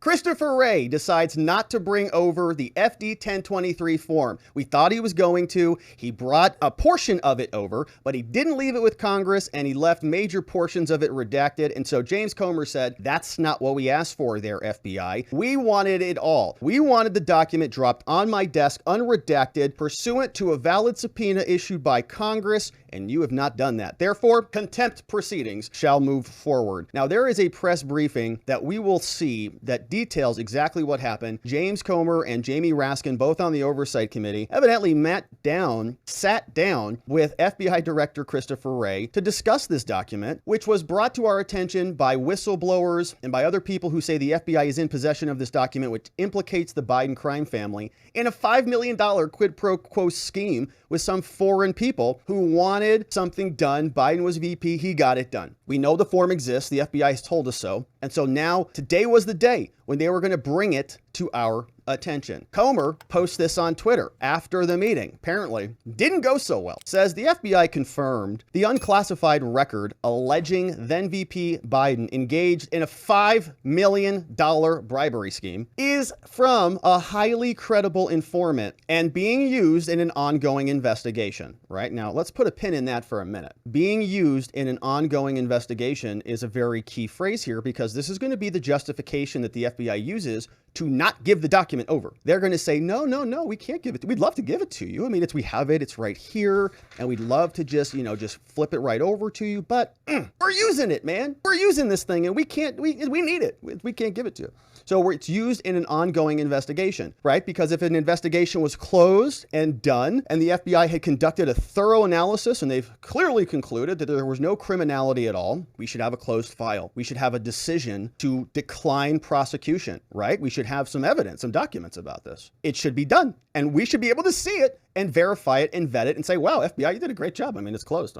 Christopher Wray decides not to bring over the FD1023 form. We thought he was going to. He brought a portion of it over, but he didn't leave it with Congress, and he left major portions of it redacted. And so James Comer said, that's not what we asked for there, FBI. We wanted it all. We wanted the document dropped on my desk, unredacted, pursuant to a valid subpoena issued by Congress, and you have not done that. Therefore, contempt proceedings shall move forward. Now, there is a press briefing that we will see that details exactly what happened. James Comer and Jamie Raskin, both on the Oversight Committee, evidently sat down with FBI Director Christopher Wray to discuss this document, which was brought to our attention by whistleblowers and by other people who say the FBI is in possession of this document, which implicates the Biden crime family in a $5 million quid pro quo scheme with some foreign people who wanted something done. Biden was VP. He got it done. We know the form exists. The FBI has told us so. And so now today was the day when they were going to bring it to our attention. Comer posts this on Twitter after the meeting. Apparently didn't go so well. Says the FBI confirmed the unclassified record alleging then VP Biden engaged in a $5 million bribery scheme is from a highly credible informant and being used in an ongoing investigation. Right now, let's put a pin in that for a minute. Being used in an ongoing investigation is a very key phrase here, because this is going to be the justification that the FBI uses to not give the document over. They're going to say, no, we can't give it. We'd love to give it to you. I mean, we have it, it's right here, and we'd love to just flip it right over to you, but we're using it, man. We're using this thing, and we need it. We can't give it to you. So it's used in an ongoing investigation, right? Because if an investigation was closed and done, and the FBI had conducted a thorough analysis, and they've clearly concluded that there was no criminality at all, we should have a closed file. We should have a decision to decline prosecution, right? We should have some evidence, some documents about this. It should be done, and we should be able to see it and verify it and vet it and say, wow, FBI, you did a great job. I mean, it's closed.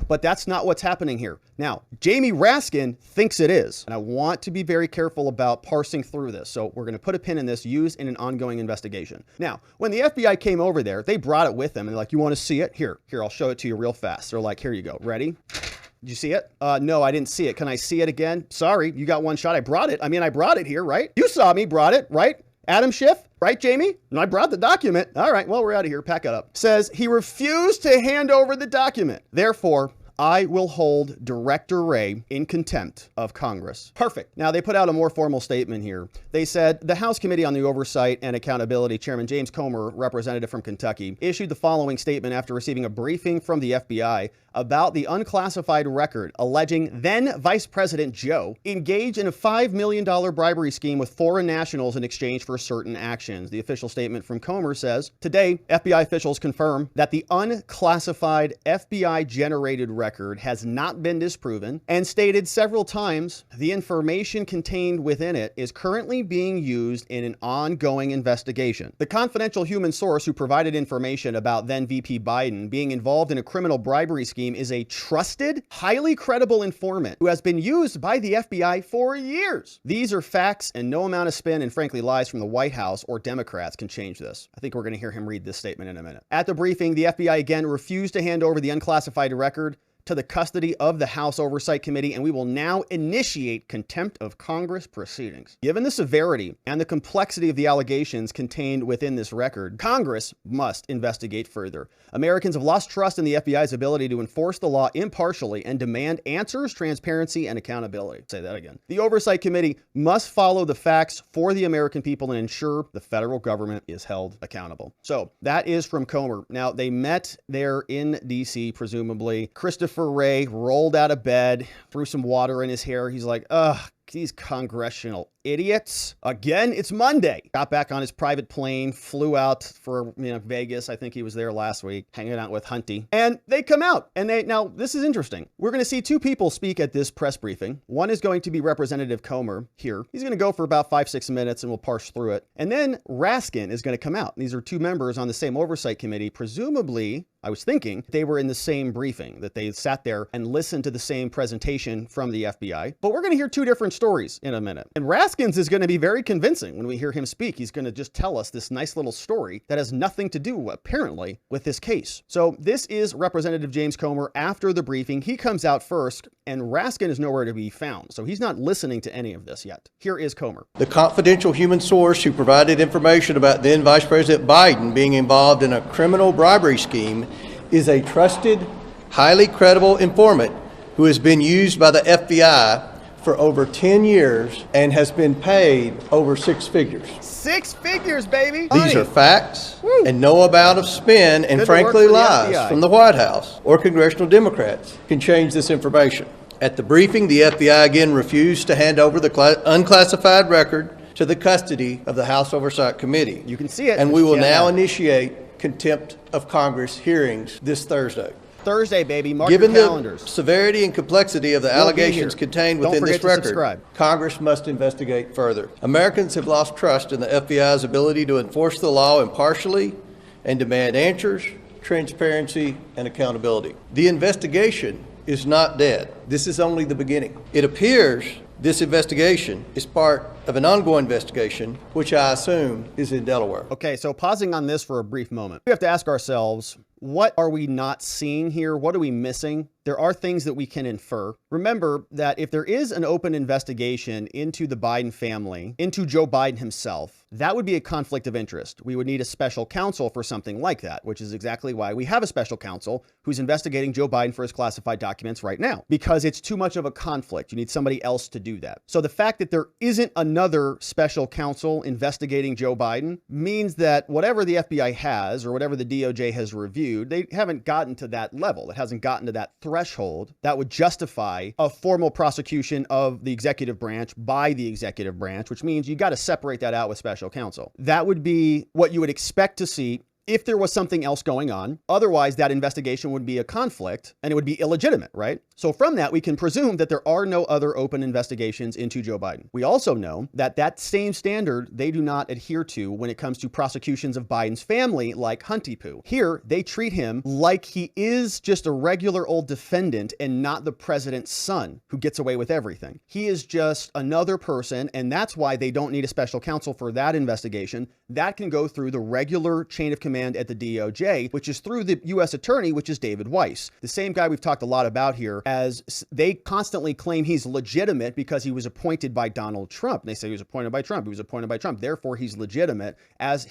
But that's not what's happening here. Now, Jamie Raskin thinks it is, and I want to be very careful about parsing through this. So we're going to put a pin in this, used in an ongoing investigation. Now, when the FBI came over there, they brought it with them, and they're like, you want to see it? Here, I'll show it to you real fast. They're like, here you go. Ready? Did you see it? No, I didn't see it. Can I see it again? Sorry, you got one shot. I brought it. I mean, I brought it here, right? You saw me, brought it, right? Adam Schiff, right, Jamie? And I brought the document. All right, well, we're out of here. Pack it up. Says he refused to hand over the document. Therefore, I will hold Director Wray in contempt of Congress. Perfect. Now, they put out a more formal statement here. They said the House Committee on the Oversight and Accountability, Chairman James Comer, representative from Kentucky, issued the following statement after receiving a briefing from the FBI about the unclassified record alleging then Vice President Joe engaged in a $5 million bribery scheme with foreign nationals in exchange for certain actions. The official statement from Comer says, today, FBI officials confirm that the unclassified FBI-generated record has not been disproven, and stated several times the information contained within it is currently being used in an ongoing investigation. The confidential human source who provided information about then VP Biden being involved in a criminal bribery scheme is a trusted, highly credible informant who has been used by the FBI for years. These are facts, and no amount of spin and frankly lies from the White House or Democrats can change this. I think we're going to hear him read this statement in a minute. At the briefing, the FBI again refused to hand over the unclassified record to the custody of the House Oversight Committee, and we will now initiate contempt of Congress proceedings. Given the severity and the complexity of the allegations contained within this record, Congress must investigate further. Americans have lost trust in the FBI's ability to enforce the law impartially and demand answers, transparency, and accountability. Say that again. The Oversight Committee must follow the facts for the American people and ensure the federal government is held accountable. So that is from Comer. Now, they met there in D.C., presumably. Christopher Wray rolled out of bed, threw some water in his hair. He's like, ugh, these congressional idiots. Again, it's Monday. Got back on his private plane, flew out for Vegas. I think he was there last week, hanging out with Hunty. And they come out. And now this is interesting. We're going to see two people speak at this press briefing. One is going to be Representative Comer here. He's going to go for about 5-6 minutes and we'll parse through it. And then Raskin is going to come out. These are two members on the same oversight committee. Presumably, I was thinking they were in the same briefing, that they sat there and listened to the same presentation from the FBI. But we're going to hear two different different stories in a minute. And Raskin's is going to be very convincing when we hear him speak. He's going to just tell us this nice little story that has nothing to do, apparently, with this case. So this is Representative James Comer after the briefing. He comes out first, and Raskin is nowhere to be found. So he's not listening to any of this yet. Here is Comer. The confidential human source who provided information about then Vice President Biden being involved in a criminal bribery scheme is a trusted, highly credible informant who has been used by the FBI for over 10 years and has been paid over 6 figures. 6 figures, baby! These are facts. Woo. And no amount of spin and frankly lies from the White House or congressional Democrats can change this information. At the briefing, the FBI again refused to hand over the unclassified record to the custody of the House Oversight Committee. You can see it. And we will now initiate contempt of Congress hearings this Thursday. Thursday, baby. Mark your calendars. Given the severity and complexity of the allegations contained within this record, Congress must investigate further. Americans have lost trust in the FBI's ability to enforce the law impartially and demand answers, transparency, and accountability. The investigation is not dead. This is only the beginning. It appears this investigation is part of an ongoing investigation, which I assume is in Delaware. Okay, so pausing on this for a brief moment. We have to ask ourselves, what are we not seeing here? What are we missing? There are things that we can infer. Remember that if there is an open investigation into the Biden family, into Joe Biden himself, that would be a conflict of interest. We would need a special counsel for something like that, which is exactly why we have a special counsel who's investigating Joe Biden for his classified documents right now, because it's too much of a conflict. You need somebody else to do that. So the fact that there isn't another special counsel investigating Joe Biden means that whatever the FBI has or whatever the DOJ has reviewed, they haven't gotten to that level. It hasn't gotten to that threshold that would justify a formal prosecution of the executive branch by the executive branch, which means you got to separate that out with special counsel. That would be what you would expect to see if there was something else going on. Otherwise, that investigation would be a conflict and it would be illegitimate, right? So from that, we can presume that there are no other open investigations into Joe Biden. We also know that that same standard they do not adhere to when it comes to prosecutions of Biden's family, like Hunty Poo. Here, they treat him like he is just a regular old defendant and not the president's son who gets away with everything. He is just another person, and that's why they don't need a special counsel for that investigation. That can go through the regular chain of command at the DOJ, which is through the U.S. attorney, which is David Weiss, the same guy we've talked a lot about here, as they constantly claim he's legitimate because he was appointed by Donald Trump. They say he was appointed by Trump. He was appointed by Trump. Therefore, he's legitimate as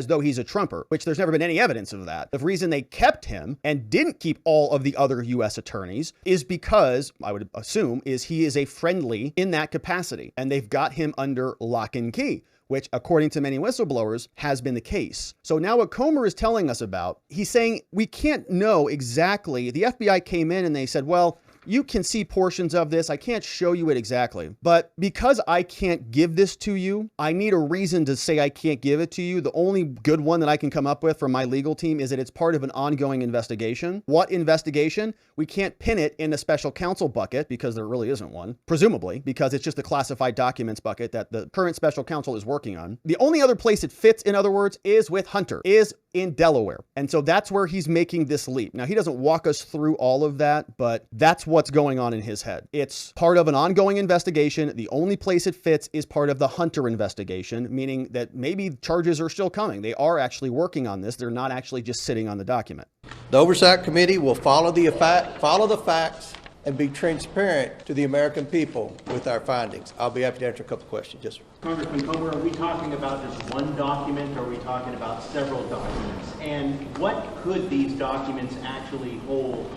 though he's a Trumper, which there's never been any evidence of that. The reason they kept him and didn't keep all of the other U.S. attorneys is because, I would assume, is he is a friendly in that capacity, and they've got him under lock and key, which, according to many whistleblowers, has been the case. So now what Comer is telling us about, he's saying we can't know exactly. The FBI came in and they said, well, you can see portions of this. I can't show you it exactly. But because I can't give this to you, I need a reason to say I can't give it to you. The only good one that I can come up with from my legal team is that it's part of an ongoing investigation. What investigation? We can't pin it in a special counsel bucket because there really isn't one, presumably, because it's just a classified documents bucket that the current special counsel is working on. The only other place it fits, in other words, is with Hunter, is in Delaware. And so that's where he's making this leap. Now, he doesn't walk us through all of that, but that's what's going on in his head. It's part of an ongoing investigation. The only place it fits is part of the Hunter investigation, meaning that maybe charges are still coming. They are actually working on this. They're not actually just sitting on the document. The Oversight Committee will follow the facts and be transparent to the American people with our findings. I'll be happy to answer a couple questions. Yes, sir. Congressman Comer, are we talking about just one document, or are we talking about several documents? And what could these documents actually hold?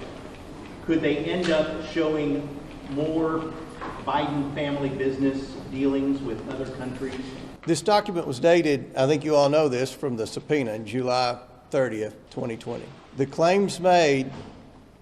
Could they end up showing more Biden family business dealings with other countries? This document was dated, I think you all know this, from the subpoena in July 30th, 2020. The claims made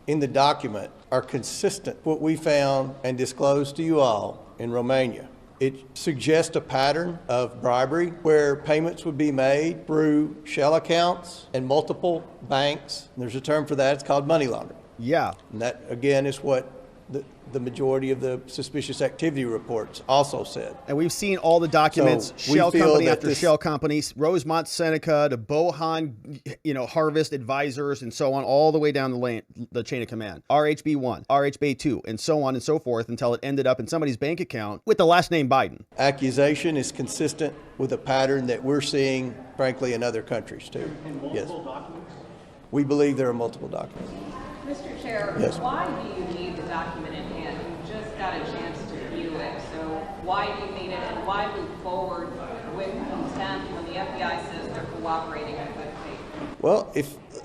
in the document are consistent with what we found and disclosed to you all in Romania. It suggests a pattern of bribery where payments would be made through shell accounts and multiple banks. And there's a term for that. It's called money laundering. Yeah. And that, again, is what the majority of the suspicious activity reports also said. And we've seen all the documents, So shell company after shell company, Rosemont Seneca to Bohan, Harvest Advisors, and so on, all the way down the chain of command. RHB1, RHB2, and so on and so forth until it ended up in somebody's bank account with the last name Biden. Accusation is consistent with a pattern that we're seeing, frankly, in other countries too. And multiple documents? We believe there are multiple documents. Mr. Chair, yes. Why do you need the document in hand? You just got a chance to view it, so why do you need it, and why move forward with contempt when the FBI says they're cooperating in good faith? Well,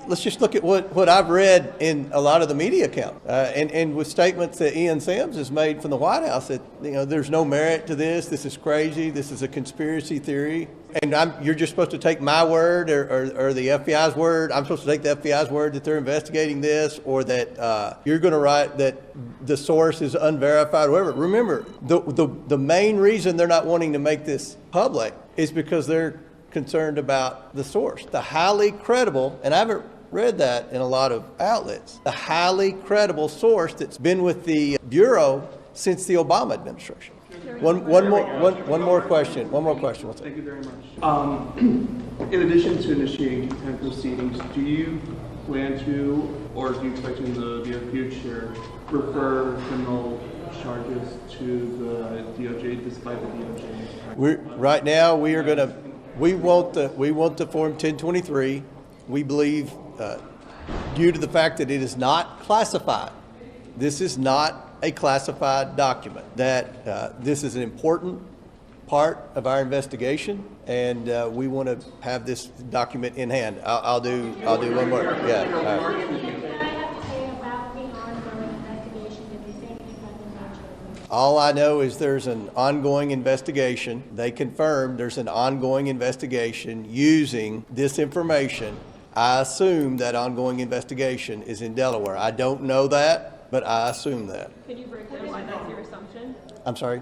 let's just look at what I've read in a lot of the media accounts, and with statements that Ian Sams has made from the White House that there's no merit to this. This is crazy. This is a conspiracy theory. And you're just supposed to take my word or the FBI's word. I'm supposed to take the FBI's word that they're investigating this, or that you're going to write that the source is unverified, or whatever. Remember, the main reason they're not wanting to make this public is because they're concerned about the source. The highly credible, and I haven't read that in a lot of outlets, the highly credible source that's been with the Bureau since the Obama administration. One more question. Thank you very much. In addition to initiating contempt proceedings, do you plan to, or do you expect in the near future, refer criminal charges to the DOJ, despite the DOJ? Right now, we want the Form 1023. We believe, due to the fact that it is not classified, this is not a classified document, that this is an important part of our investigation, and we want to have this document in hand. I'll do one more. Yeah. What I have to say about the ongoing investigation, did you say anything about the nature? All I know is there's an ongoing investigation. They confirmed there's an ongoing investigation using this information. I assume that ongoing investigation is in Delaware. I don't know that, but I assume that. Can you break down why that's your assumption? I'm sorry?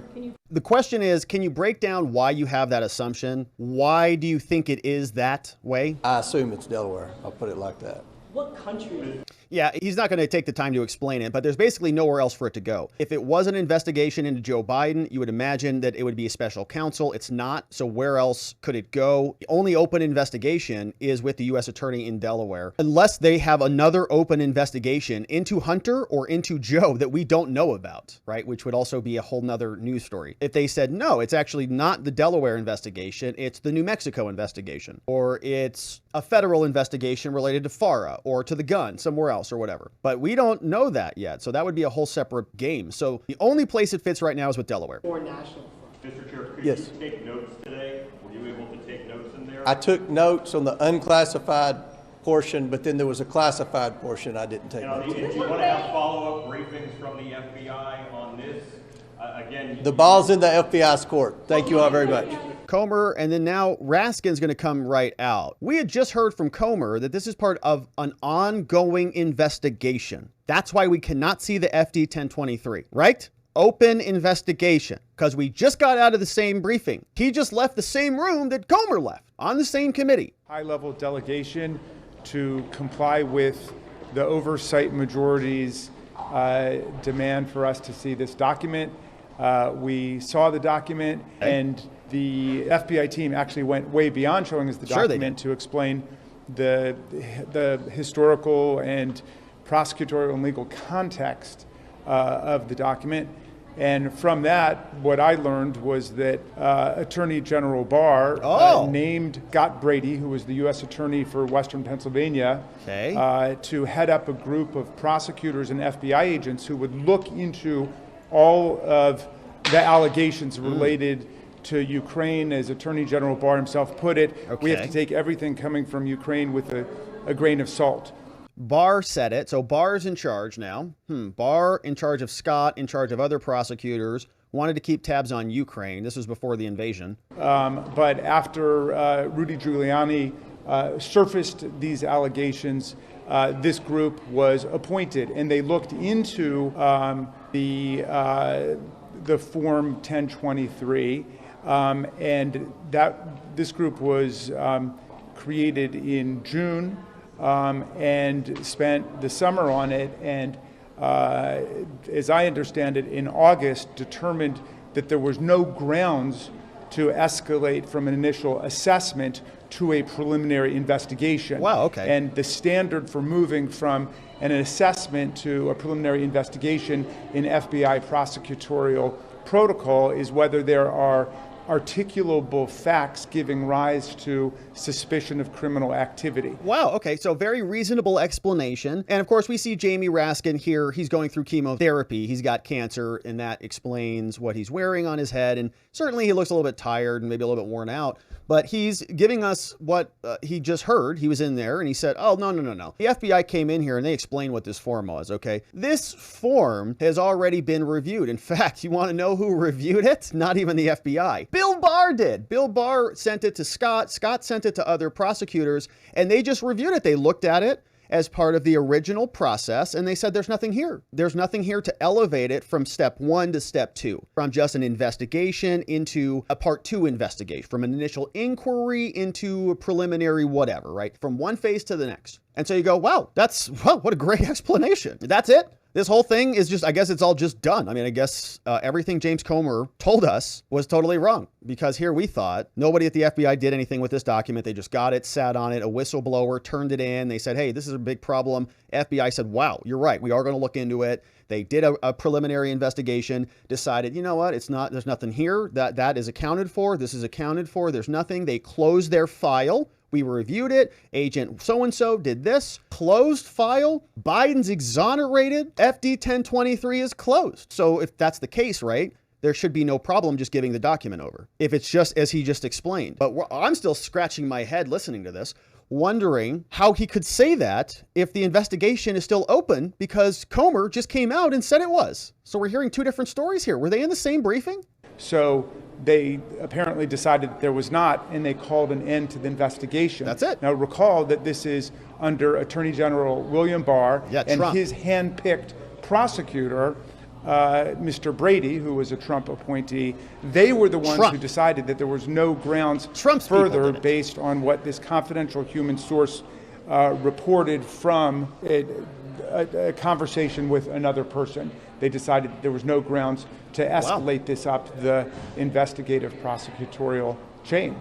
The question is, can you break down why you have that assumption? Why do you think it is that way? I assume it's Delaware. I'll put it like that. What country? Yeah, he's not going to take the time to explain it, but there's basically nowhere else for it to go. If it was an investigation into Joe Biden, you would imagine that it would be a special counsel. It's not, so where else could it go? The only open investigation is with the U.S. attorney in Delaware, unless they have another open investigation into Hunter or into Joe that we don't know about, right? Which would also be a whole nother news story. If they said, no, it's actually not the Delaware investigation, it's the New Mexico investigation, or it's a federal investigation related to FARA or to the gun somewhere else or whatever. But we don't know that yet. So that would be a whole separate game. So the only place it fits right now is with Delaware. Or national. Mr. Chair, could Yes. you take notes today? Were you able to take notes in there? I took notes on the unclassified portion, but then there was a classified portion I didn't take notes on. If you want to have follow-up briefings from the FBI on this, again... The ball's in the FBI's court. Thank you all very much. Comer, and then now Raskin's going to come right out. We had just heard from Comer that this is part of an ongoing investigation. That's why we cannot see the FD1023, right? Open investigation, because we just got out of the same briefing. He just left the same room that Comer left on the same committee. High-level delegation to comply with the oversight majority's demand for us to see this document. We saw the document, and the FBI team actually went way beyond showing us the document to explain the historical and prosecutorial and legal context of the document. And from that, what I learned was that Attorney General Barr named Scott Brady, who was the U.S. Attorney for Western Pennsylvania, to head up a group of prosecutors and FBI agents who would look into all of the allegations related to Ukraine. As Attorney General Barr himself put it, we have to take everything coming from Ukraine with a grain of salt. Barr said it, so Barr's in charge now. Barr in charge of Scott, in charge of other prosecutors, wanted to keep tabs on Ukraine. This was before the invasion. But after Rudy Giuliani surfaced these allegations, this group was appointed, and they looked into the Form 1023, and this group was created in June and spent the summer on it. And as I understand it, in August, determined that there was no grounds to escalate from an initial assessment to a preliminary investigation. Wow, okay. And the standard for moving from an assessment to a preliminary investigation in FBI prosecutorial protocol is whether there are articulable facts giving rise to suspicion of criminal activity. Wow, okay, so very reasonable explanation. And of course, we see Jamie Raskin here. He's going through chemotherapy. He's got cancer, and that explains what he's wearing on his head. And certainly he looks a little bit tired and maybe a little bit worn out. But he's giving us what he just heard. He was in there and he said, oh, no. The FBI came in here and they explained what this form was, okay? This form has already been reviewed. In fact, you want to know who reviewed it? Not even the FBI. Bill Barr did. Bill Barr sent it to Scott. Scott sent it to other prosecutors, and they just reviewed it. They looked at it as part of the original process, and they said there's nothing here. There's nothing here to elevate it from step 1 to step 2, from just an investigation into a part 2 investigation, from an initial inquiry into a preliminary whatever, right? From one phase to the next. And so you go, wow, what a great explanation. That's it. This whole thing is just, I guess it's all just done. I mean, I guess everything James Comer told us was totally wrong, because here we thought nobody at the FBI did anything with this document. They just got it, sat on it, a whistleblower turned it in. They said, hey, this is a big problem. FBI said, wow, you're right. We are going to look into it. They did a preliminary investigation, decided, you know what, there's nothing here. That is accounted for. This is accounted for. There's nothing. They closed their file. We reviewed it. Agent so-and-so did this. Closed file. Biden's exonerated. FD1023 is closed. So if that's the case, right, there should be no problem just giving the document over, if it's just as he just explained. But I'm still scratching my head listening to this, wondering how he could say that if the investigation is still open, because Comer just came out and said it was. So we're hearing two different stories here. Were they in the same briefing? So they apparently decided that there was not, and they called an end to the investigation. That's it. Now recall that this is under Attorney General William Barr and Trump. His hand-picked prosecutor, Mr. Brady, who was a Trump appointee. They were the ones who decided that there was no grounds further based on what this confidential human source reported from a conversation with another person. They decided that there was no grounds to escalate this up the investigative prosecutorial chain.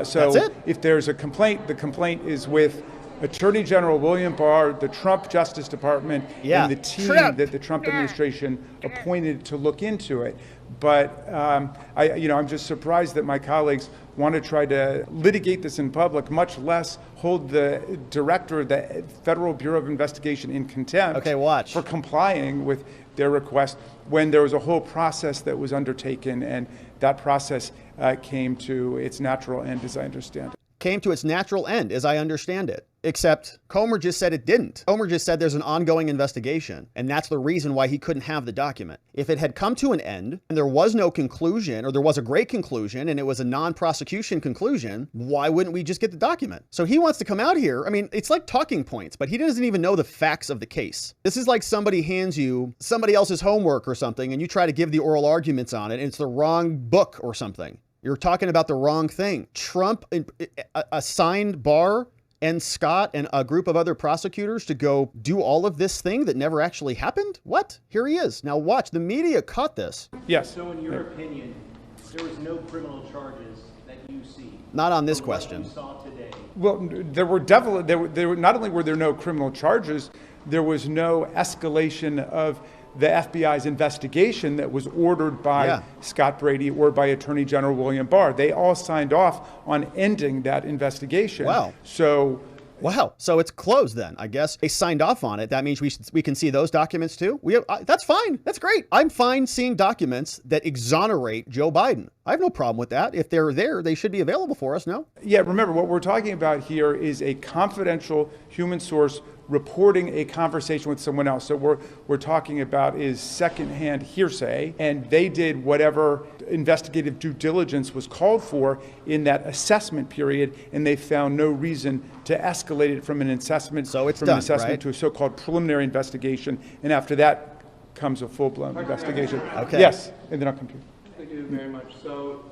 So if there's a complaint, the complaint is with Attorney General William Barr, the Trump Justice Department, and the team that the Trump administration appointed to look into it. But I'm just surprised that my colleagues want to try to litigate this in public, much less hold the director of the Federal Bureau of Investigation in contempt for complying with their request, when there was a whole process that was undertaken, and that process came to its natural end, as I understand it. Came to its natural end, as I understand it. Except Comer just said it didn't. Comer just said there's an ongoing investigation, and that's the reason why he couldn't have the document. If it had come to an end, and there was no conclusion, or there was a great conclusion, and it was a non-prosecution conclusion, why wouldn't we just get the document? So he wants to come out here. I mean, it's like talking points, but he doesn't even know the facts of the case. This is like somebody hands you somebody else's homework or something, and you try to give the oral arguments on it, and it's the wrong book or something. You're talking about the wrong thing. Trump assigned Barr and Scott and a group of other prosecutors to go do all of this thing that never actually happened? What? Here he is. Now watch, the media caught this. Yes. So in your opinion, there was no criminal charges that you see? Not on this question. What you saw today? Well, there were definitely, not only were there no criminal charges, there was no escalation of the FBI's investigation that was ordered by Scott Brady or by Attorney General William Barr. They all signed off on ending that investigation. Wow. So it's closed then, I guess. They signed off on it. That means we can see those documents too? That's fine. That's great. I'm fine seeing documents that exonerate Joe Biden. I have no problem with that. If they're there, they should be available for us, no? Yeah, remember, what we're talking about here is a confidential human source reporting a conversation with someone else. So we're talking about is secondhand hearsay, and they did whatever investigative due diligence was called for in that assessment period, and they found no reason to escalate it from an assessment to a so-called preliminary investigation, and after that comes a full-blown investigation. Okay. Yes, and then I'll come to you. Thank you very much. So,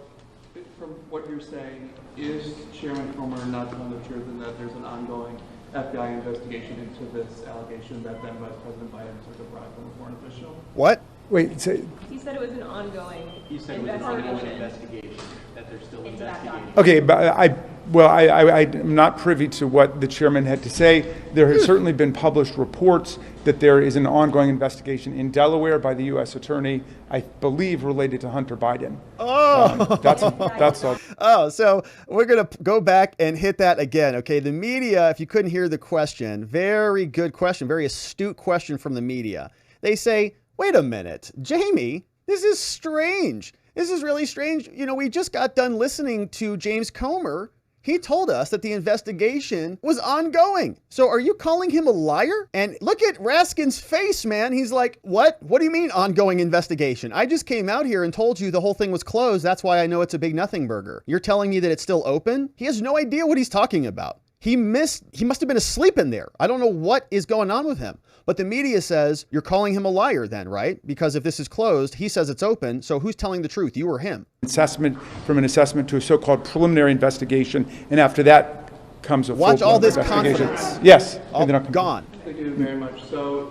from what you're saying, is Chairman Comer not telling the truth in that there's an ongoing FBI investigation into this allegation that then Vice President Biden took a bribe from a foreign official? What? Wait, say, He said it was an ongoing You said it was an ongoing investigation, that they're still investigating. okay, but I'm not privy to what the chairman had to say. There has certainly been published reports that there is an ongoing investigation in Delaware by the U.S. attorney, I believe related to Hunter Biden. Oh, That's all. Oh, so we're going to go back and hit that again. Okay, the media, if you couldn't hear the question, very good question, very astute question from the media. They say, wait a minute, Jamie, this is strange. This is really strange. You know, we just got done listening to James Comer. He told us that the investigation was ongoing. So are you calling him a liar? And look at Raskin's face, man. He's like, what? What do you mean ongoing investigation? I just came out here and told you the whole thing was closed. That's why I know it's a big nothing burger. You're telling me that it's still open? He has no idea what he's talking about. He must have been asleep in there. I don't know what is going on with him. But the media says you're calling him a liar then, right? Because if this is closed, he says it's open. So who's telling the truth, you or him? Assessment from an assessment to a so-called preliminary investigation. And after that comes a Watch all this investigation. confidence. Yes. All gone. Thank you very much. So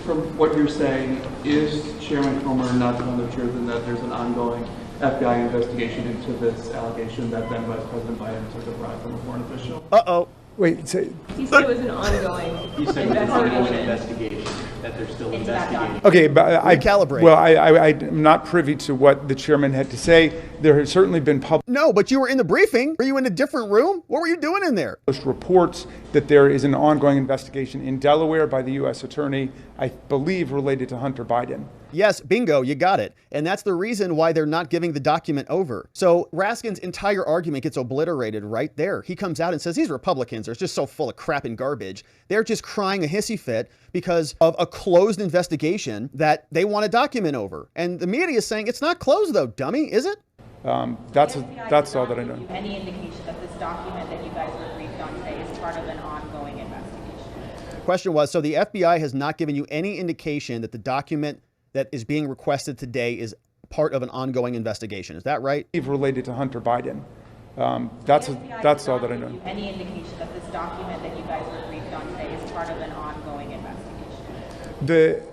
from what you're saying, is Chairman Comer not telling the truth in that there's an ongoing FBI investigation into this allegation that then Vice President Biden took a bribe from a foreign official? Uh-oh. Wait, say, He said it was an ongoing You said it was an ongoing investigation, that they're still investigating. okay, but Recalibrate. Well, I'm not privy to what the chairman had to say. There has certainly been published No, but you were in the briefing. Were you in a different room? What were you doing in there? reports that there is an ongoing investigation in Delaware by the U.S. attorney, I believe related to Hunter Biden. Yes, bingo, you got it. And that's the reason why they're not giving the document over. So Raskin's entire argument gets obliterated right there. He comes out and says these Republicans are just so full of crap and garbage. They're just crying a hissy fit because of a closed investigation that they want a document over. And the media is saying it's not closed though, dummy, is it? That's all that I know. Any indication that this document that you guys were briefed on today is part of an ongoing investigation? Question was, so the FBI has not given you any indication that the document that is being requested today is part of an ongoing investigation. Is that right? Related to Hunter Biden. That's all that I know. Any indication that this document that you guys were briefed on today is part of an ongoing investigation?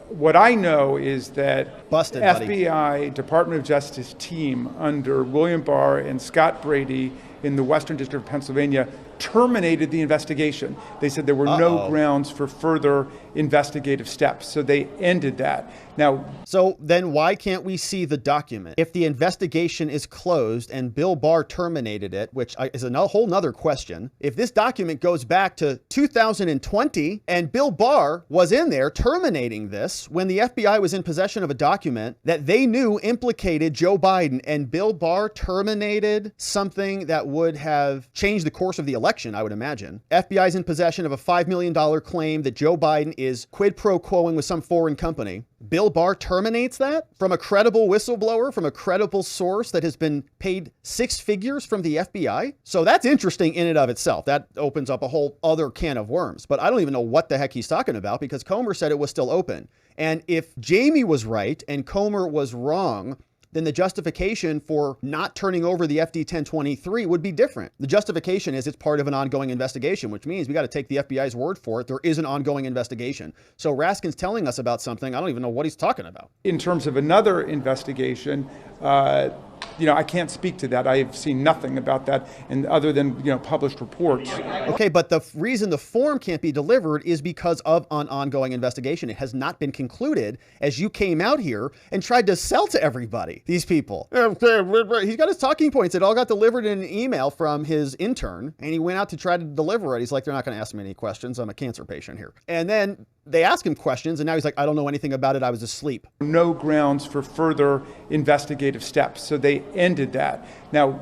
What I know is that Busted, buddy. FBI Department of Justice team under William Barr and Scott Brady in the Western District of Pennsylvania terminated the investigation. They said there were no grounds for further investigative steps, so they ended that. Now, so then why can't we see the document? If the investigation is closed and Bill Barr terminated it, which is a whole nother question, if this document goes back to 2020 and Bill Barr was in there terminating this when the FBI was in possession of a document that they knew implicated Joe Biden, and Bill Barr terminated something that would have changed the course of the election, I would imagine. FBI is in possession of a $5 million claim that Joe Biden is quid pro quoing with some foreign company. Bill Barr terminates that from a credible whistleblower, from a credible source that has been paid 6 figures from the FBI. So that's interesting in and of itself. That opens up a whole other can of worms. But I don't even know what the heck he's talking about because Comer said it was still open. And if Jamie was right and Comer was wrong, then the justification for not turning over the FD1023 would be different. The justification is it's part of an ongoing investigation, which means we got to take the FBI's word for it. There is an ongoing investigation. So Raskin's telling us about something. I don't even know what he's talking about. in terms of another investigation, I can't speak to that. I've seen nothing about that, and other than published reports. Okay, but the reason the form can't be delivered is because of an ongoing investigation. It has not been concluded, as you came out here and tried to sell to everybody, these people. He's got his talking points. It all got delivered in an email from his intern, and he went out to try to deliver it. He's like, they're not going to ask me any questions. I'm a cancer patient here. And then they ask him questions, and now he's like, I don't know anything about it. I was asleep. No grounds for further investigative steps, so they ended that. Now,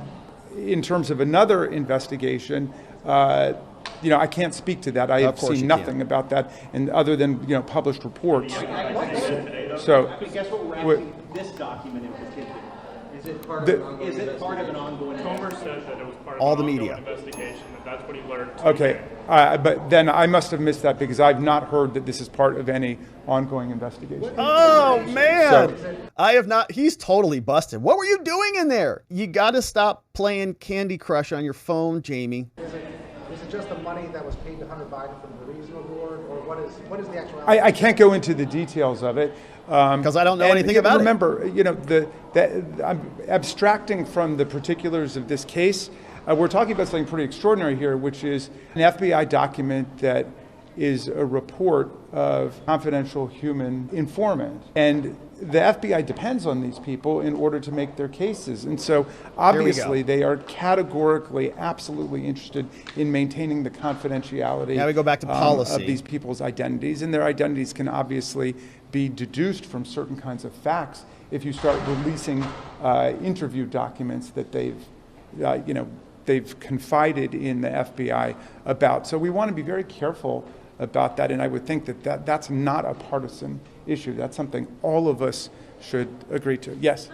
in terms of another investigation, I can't speak to that. I have seen nothing about that, and other than published reports. So, I guess what we're asking, this document in particular, is it part of an ongoing Comer said that it was part of All an the ongoing media. investigation, and that's what he learned. okay, but then I must have missed that because I've not heard that this is part of any ongoing investigation. Oh, man. I have not. He's totally busted. What were you doing in there? You got to stop playing Candy Crush on your phone, Jamie. There's a just the money that was paid to Hunter Biden from the Reason Award, or what is the actual? I can't go into the details of it because I don't know anything about it. Remember, I'm abstracting from the particulars of this case. We're talking about something pretty extraordinary here, which is an FBI document that is a report of confidential human informant. And the FBI depends on these people in order to make their cases. And so obviously they are categorically, absolutely interested in maintaining the confidentiality now we go back to policy. Of these people's identities. And their identities can obviously be deduced from certain kinds of facts if you start releasing interview documents that they've confided in the FBI about. So we want to be very careful about that, and I would think that's not a partisan issue. That's something all of us should agree to. Yes?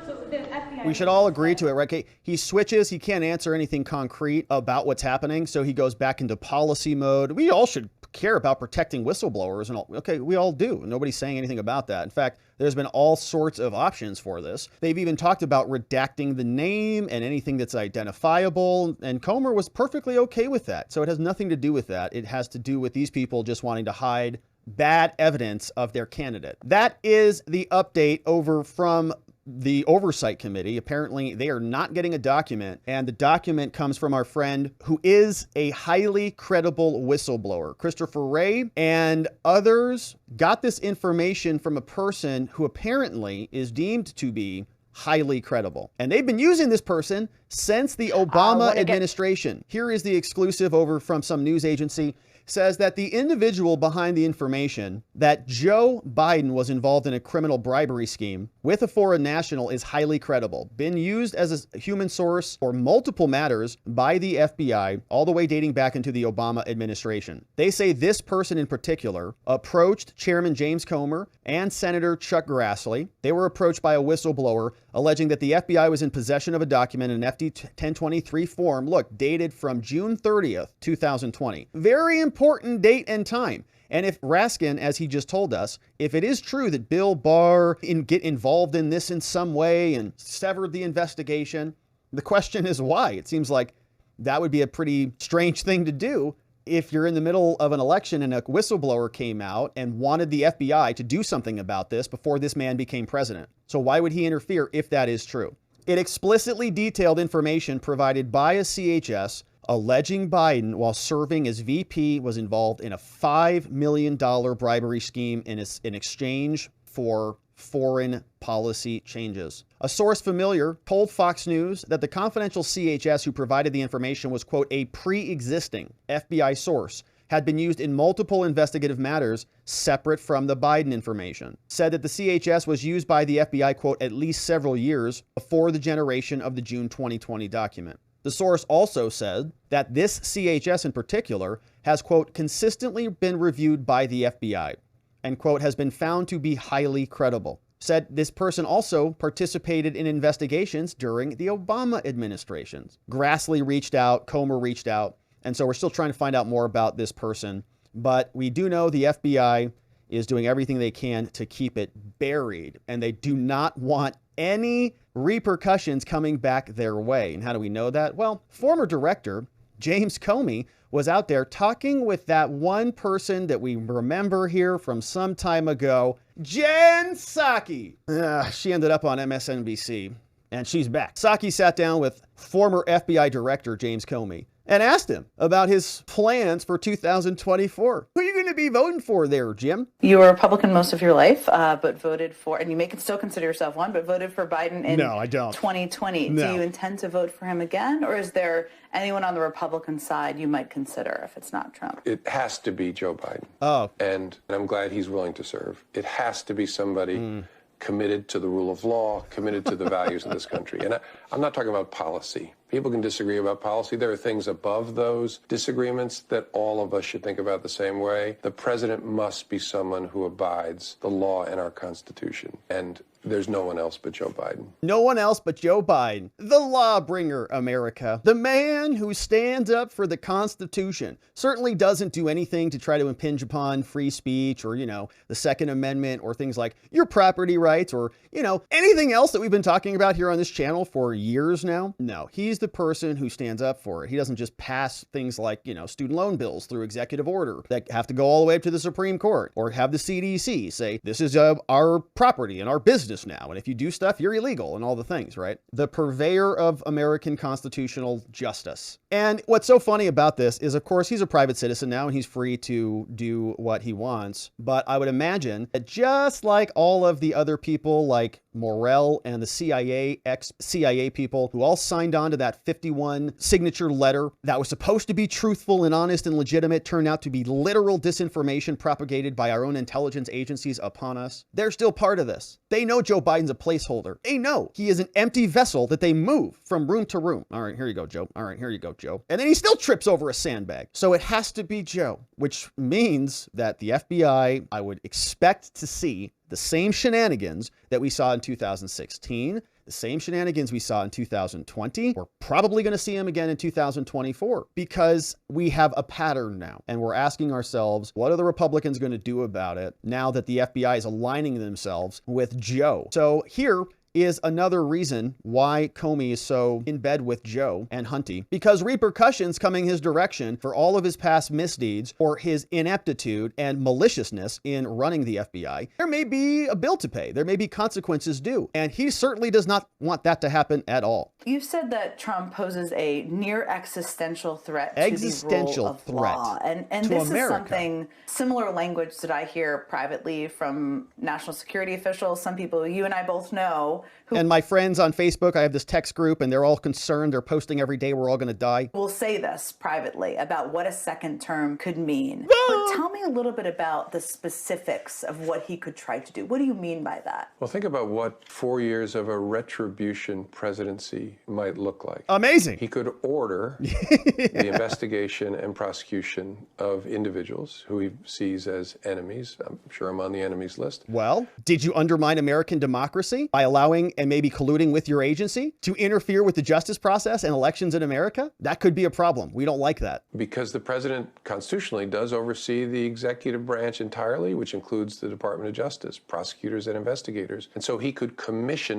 We should all agree to it, right? He switches. He can't answer anything concrete about what's happening, so he goes back into policy mode. We all should care about protecting whistleblowers and all. Okay, we all do. Nobody's saying anything about that. In fact, there's been all sorts of options for this. They've even talked about redacting the name and anything that's identifiable, and Comer was perfectly okay with that. So it has nothing to do with that. It has to do with these people just wanting to hide bad evidence of their candidate. That is the update over from the Oversight Committee. Apparently, they are not getting a document, and the document comes from our friend who is a highly credible whistleblower. Christopher Wray and others got this information from a person who apparently is deemed to be highly credible. And they've been using this person since the Obama administration. Here is the exclusive over from some news agency. Says that the individual behind the information that Joe Biden was involved in a criminal bribery scheme with a foreign national is highly credible. Been used as a human source for multiple matters by the FBI, all the way dating back into the Obama administration. They say this person in particular approached Chairman James Comer and Senator Chuck Grassley. They were approached by a whistleblower alleging that the FBI was in possession of a document, an FD1023 form, look, dated from June 30th, 2020. Very important date and time. And if Raskin, as he just told us, if it is true that Bill Barr get involved in this in some way and severed the investigation, the question is why? It seems like that would be a pretty strange thing to do if you're in the middle of an election and a whistleblower came out and wanted the FBI to do something about this before this man became president. So why would he interfere if that is true? It explicitly detailed information provided by a CHS alleging Biden, while serving as VP, was involved in a $5 million bribery scheme in exchange for foreign policy changes. A source familiar told Fox News that the confidential CHS who provided the information was, quote, a pre-existing FBI source, had been used in multiple investigative matters separate from the Biden information. Said that the CHS was used by the FBI, quote, at least several years before the generation of the June 2020 document. The source also said that this CHS in particular has, quote, consistently been reviewed by the FBI and, quote, has been found to be highly credible. Said this person also participated in investigations during the Obama administrations. Grassley reached out, Comer reached out, and so we're still trying to find out more about this person. But we do know the FBI is doing everything they can to keep it buried, and they do not want any repercussions coming back their way. And how do we know that? Well, former director James Comey was out there talking with that one person that we remember here from some time ago, Jen Psaki. She ended up on MSNBC, and she's back. Psaki sat down with former FBI director James Comey and asked him about his plans for 2024. Who are you going to be voting for there, Jim? You were a Republican most of your life, but voted for, and you may still consider yourself one, but voted for Biden in No, I don't. 2020. No. Do you intend to vote for him again, or is there anyone on the Republican side you might consider if it's not Trump? It has to be Joe Biden. Oh. And I'm glad he's willing to serve. It has to be somebody committed to the rule of law, committed to the values of this country. And I'm not talking about policy. People can disagree about policy. There are things above those disagreements that all of us should think about the same way. The president must be someone who abides the law and our Constitution. And there's no one else but Joe Biden. No one else but Joe Biden, the lawbringer, America. The man who stands up for the Constitution. Certainly doesn't do anything to try to impinge upon free speech or, the Second Amendment or things like your property rights or, anything else that we've been talking about here on this channel for years now. No, he's He's the person who stands up for it. He doesn't just pass things like, student loan bills through executive order that have to go all the way up to the Supreme Court, or have the CDC say, this is our property and our business now, and if you do stuff, you're illegal, and all the things, right? The purveyor of American constitutional justice. And what's so funny about this is, of course, he's a private citizen now, and he's free to do what he wants. But I would imagine that just like all of the other people, like Morell and the CIA, ex-CIA people, who all signed on to that 51 signature letter that was supposed to be truthful and honest and legitimate, turned out to be literal disinformation propagated by our own intelligence agencies upon us. They're still part of this. They know Joe Biden's a placeholder. They know he is an empty vessel that they move from room to room. All right, here you go, Joe. All right, here you go, Joe. And then he still trips over a sandbag. So it has to be Joe, which means that the FBI, I would expect to see the same shenanigans that we saw in 2016, the same shenanigans we saw in 2020. We're probably going to see them again in 2024 because we have a pattern now. And we're asking ourselves, what are the Republicans going to do about it now that the FBI is aligning themselves with Joe? So here is another reason why Comey is so in bed with Joe and Hunty, because repercussions coming his direction for all of his past misdeeds or his ineptitude and maliciousness in running the FBI, there may be a bill to pay. There may be consequences due. And he certainly does not want that to happen at all. You said that Trump poses a near existential threat to the rule of law. And this is something, similar language that I hear privately from national security officials, some people you and I both know. And my friends on Facebook, I have this text group, and they're all concerned. They're posting every day, we're all going to die. We'll say this privately about what a second term could mean. But tell me a little bit about the specifics of what he could try to do. What do you mean by that? Well, think about what 4 years of a retribution presidency might look like. Amazing. He could order the investigation and prosecution of individuals who he sees as enemies. I'm sure I'm on the enemies list. Well, did you undermine American democracy by allowing and maybe colluding with your agency to interfere with the justice process and elections in America? That could be a problem. We don't like that. Because the president constitutionally does oversee the executive branch entirely, which includes the Department of Justice, prosecutors and investigators. And so he could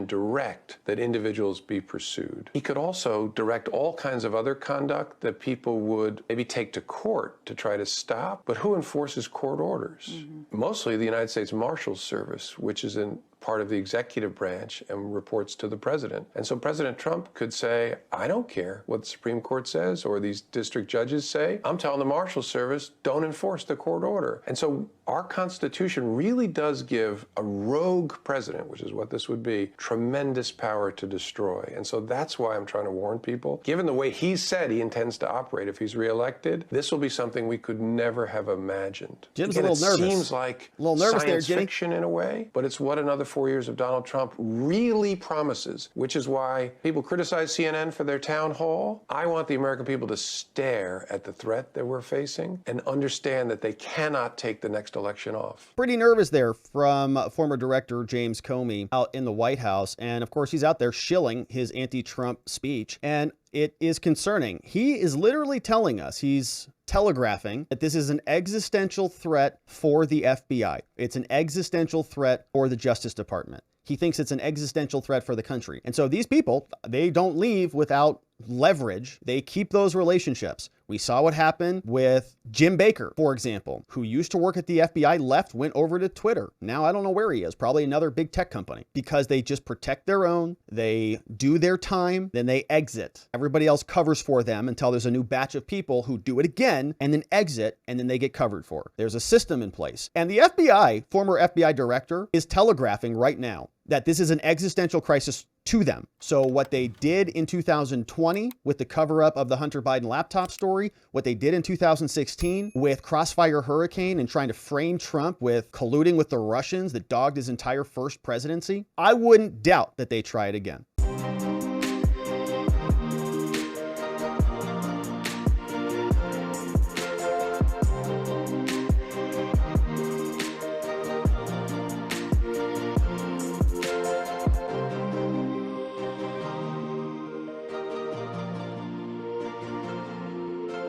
direct that individuals be pursued. He could also direct all kinds of other conduct that people would maybe take to court to try to stop. But who enforces court orders? Mostly the United States Marshals Service, which is in part of the executive branch and reports to the president. And so President Trump could say, I don't care what the Supreme Court says or these district judges say. I'm telling the Marshal Service, don't enforce the court order. And so our Constitution really does give a rogue president, which is what this would be, tremendous power to destroy. And so that's why I'm trying to warn people. Given the way he said he intends to operate if he's reelected, this will be something we could never have imagined. Jim's a little nervous. It seems like science fiction in a way, but it's what another 4 years of Donald Trump really promises, which is why people criticize CNN for their town hall. I want the American people to stare at the threat that we're facing and understand that they cannot take the next election off. Pretty nervous there from former director James Comey out in the White House. And of course, he's out there shilling his anti-Trump speech. And it is concerning. He is literally telling us, he's telegraphing that this is an existential threat for the FBI. It's an existential threat for the Justice Department. He thinks it's an existential threat for the country. And so these people, they don't leave without leverage. They keep those relationships. We saw what happened with Jim Baker, for example, who used to work at the FBI, left, went over to Twitter. Now I don't know where he is, probably another big tech company, because they just protect their own. They do their time, then they exit. Everybody else covers for them until there's a new batch of people who do it again and then exit, and then they get covered for. There's a system in place. And the FBI, former FBI director, is telegraphing right now that this is an existential crisis to them. So what they did in 2020 with the cover-up of the Hunter Biden laptop story, what they did in 2016 with Crossfire Hurricane and trying to frame Trump with colluding with the Russians that dogged his entire first presidency, I wouldn't doubt that they try it again.